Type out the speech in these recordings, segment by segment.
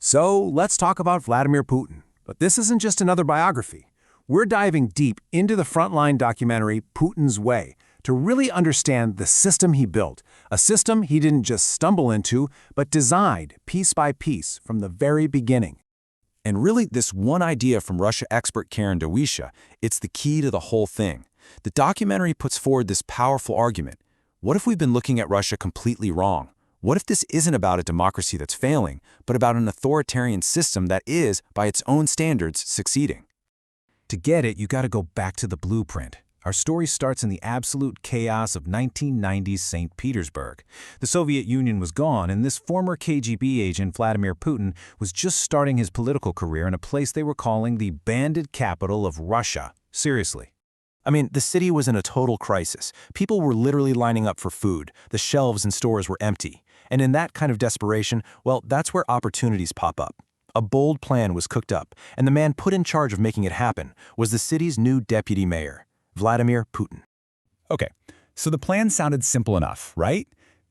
So let's talk about Vladimir Putin. But this isn't just another biography. We're diving deep into the frontline documentary Putin's Way to really understand the system he built, a system he didn't just stumble into, but designed piece by piece from the very beginning. And really, this one idea from Russia expert Karen Dawisha, it's the key to the whole thing. The documentary puts forward this powerful argument. What if we've been looking at Russia completely wrong? What if this isn't about a democracy that's failing, but about an authoritarian system that is, by its own standards, succeeding? To get it, you gotta go back to the blueprint. Our story starts in the absolute chaos of 1990's St. Petersburg. The Soviet Union was gone, and this former KGB agent, Vladimir Putin, was just starting his political career in a place they were calling the bandit capital of Russia. Seriously. I mean, the city was in a total crisis. People were literally lining up for food. The shelves in stores were empty. And in that kind of desperation, well, that's where opportunities pop up. A bold plan was cooked up, and the man put in charge of making it happen was the city's new deputy mayor, Vladimir Putin. Okay, so the plan sounded simple enough, right?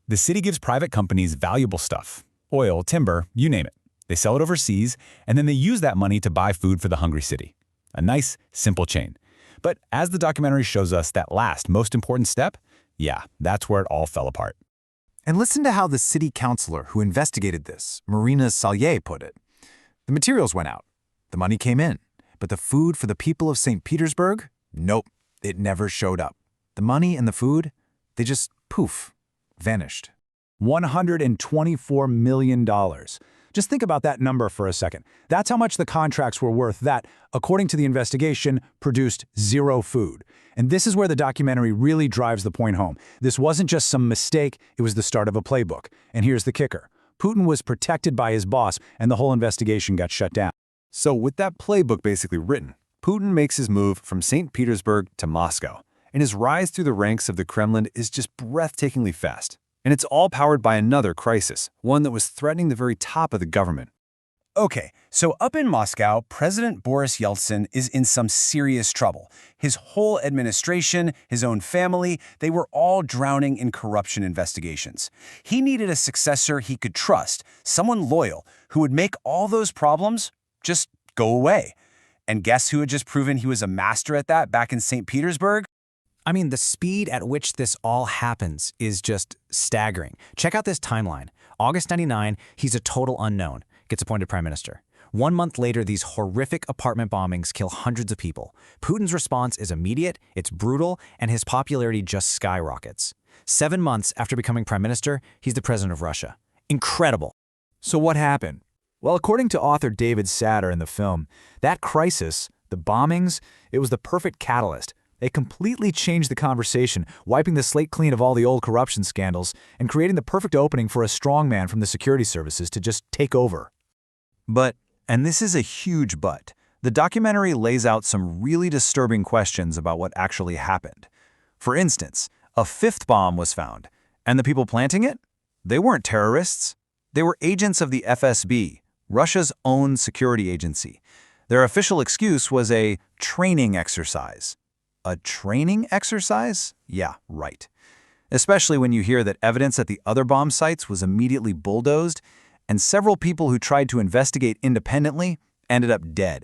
The city gives private companies valuable stuff. Oil, timber, you name it. They sell it overseas, and then they use that money to buy food for the hungry city. A nice, simple chain. But as the documentary shows us, that last, most important step, yeah, that's where it all fell apart. And listen to how the city councilor who investigated this, Marina Salye, put it. The materials went out. The money came in. But the food for the people of St. Petersburg? Nope, it never showed up. The money and the food, they just, poof, vanished. $124 million. Just think about that number for a second. That's how much the contracts were worth that, according to the investigation, produced zero food. And this is where the documentary really drives the point home. This wasn't just some mistake, it was the start of a playbook. And here's the kicker. Putin was protected by his boss, and the whole investigation got shut down. So with that playbook basically written, Putin makes his move from St. Petersburg to Moscow, and his rise through the ranks of the Kremlin is just breathtakingly fast. And it's all powered by another crisis, one that was threatening the very top of the government. Okay, so up in Moscow, President Boris Yeltsin is in some serious trouble. His whole administration, his own family, they were all drowning in corruption investigations. He needed a successor he could trust, someone loyal, who would make all those problems just go away. And guess who had just proven he was a master at that back in St. Petersburg? I mean, the speed at which this all happens is just staggering. Check out this timeline. August 99, he's a total unknown, gets appointed prime minister. 1 month later, these horrific apartment bombings kill hundreds of people. Putin's response is immediate, it's brutal, and his popularity just skyrockets. 7 months after becoming prime minister, he's the president of Russia. Incredible. So what happened? Well, according to author David Satter in the film, that crisis, the bombings, it was the perfect catalyst. They completely changed the conversation, wiping the slate clean of all the old corruption scandals and creating the perfect opening for a strongman from the security services to just take over. But, and this is a huge but, the documentary lays out some really disturbing questions about what actually happened. For instance, a fifth bomb was found, and the people planting it? They weren't terrorists. They were agents of the FSB, Russia's own security agency. Their official excuse was a training exercise. A training exercise? Yeah, right. Especially when you hear that evidence at the other bomb sites was immediately bulldozed, and several people who tried to investigate independently ended up dead.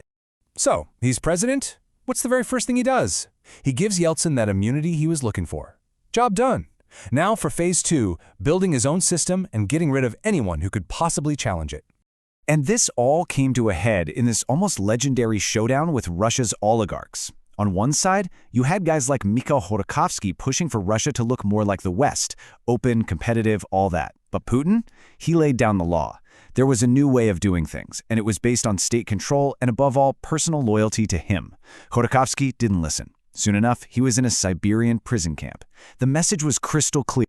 So, he's president? What's the very first thing he does? He gives Yeltsin that immunity he was looking for. Job done. Now for phase 2, building his own system and getting rid of anyone who could possibly challenge it. And this all came to a head in this almost legendary showdown with Russia's oligarchs. On one side, you had guys like Mikhail Khodorkovsky pushing for Russia to look more like the West, open, competitive, all that. But Putin, he laid down the law. There was a new way of doing things, and it was based on state control and, above all, personal loyalty to him. Khodorkovsky didn't listen. Soon enough, he was in a Siberian prison camp. The message was crystal clear.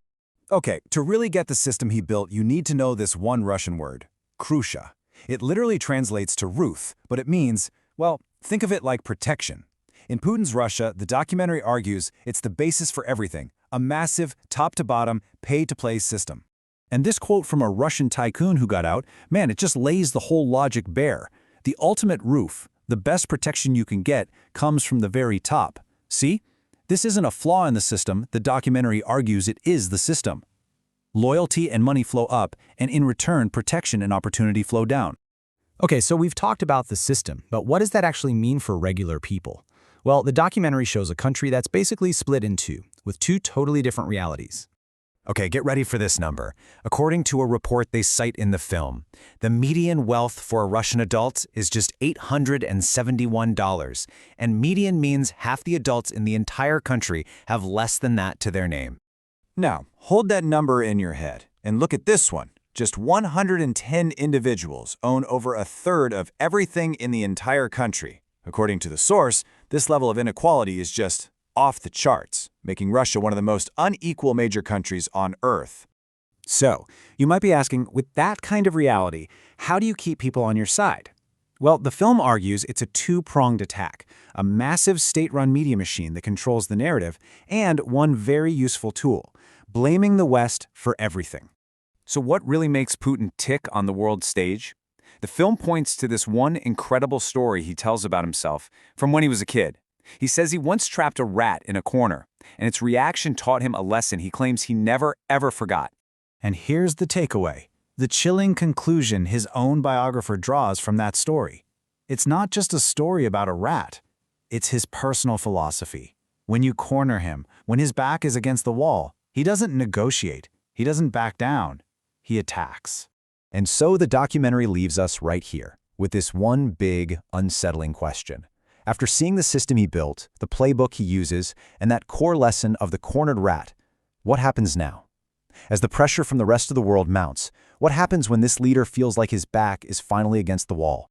Okay, to really get the system he built, you need to know this one Russian word, krusha. It literally translates to roof, but it means, well, think of it like protection. In Putin's Russia, the documentary argues it's the basis for everything, a massive, top-to-bottom, pay-to-play system. And this quote from a Russian tycoon who got out, man, it just lays the whole logic bare. The ultimate roof, the best protection you can get, comes from the very top. See? This isn't a flaw in the system, the documentary argues it is the system. Loyalty and money flow up, and in return, protection and opportunity flow down. Okay, so we've talked about the system, but what does that actually mean for regular people? Well, the documentary shows a country that's basically split in two, with two totally different realities. Okay, get ready for this number. According to a report they cite in the film, the median wealth for a Russian adult is just $871, and median means half the adults in the entire country have less than that to their name. Now, hold that number in your head and look at this one. Just 110 individuals own over a third of everything in the entire country. According to the source, this level of inequality is just off the charts, making Russia one of the most unequal major countries on Earth. So, you might be asking, with that kind of reality, how do you keep people on your side? Well, the film argues it's a two-pronged attack, a massive state-run media machine that controls the narrative, and one very useful tool, blaming the West for everything. So what really makes Putin tick on the world stage? The film points to this one incredible story he tells about himself from when he was a kid. He says he once trapped a rat in a corner, and its reaction taught him a lesson he claims he never, ever forgot. And here's the takeaway, the chilling conclusion his own biographer draws from that story. It's not just a story about a rat. It's his personal philosophy. When you corner him, when his back is against the wall, he doesn't negotiate. He doesn't back down. He attacks. And so the documentary leaves us right here, with this one big, unsettling question. After seeing the system he built, the playbook he uses, and that core lesson of the cornered rat, what happens now? As the pressure from the rest of the world mounts, what happens when this leader feels like his back is finally against the wall?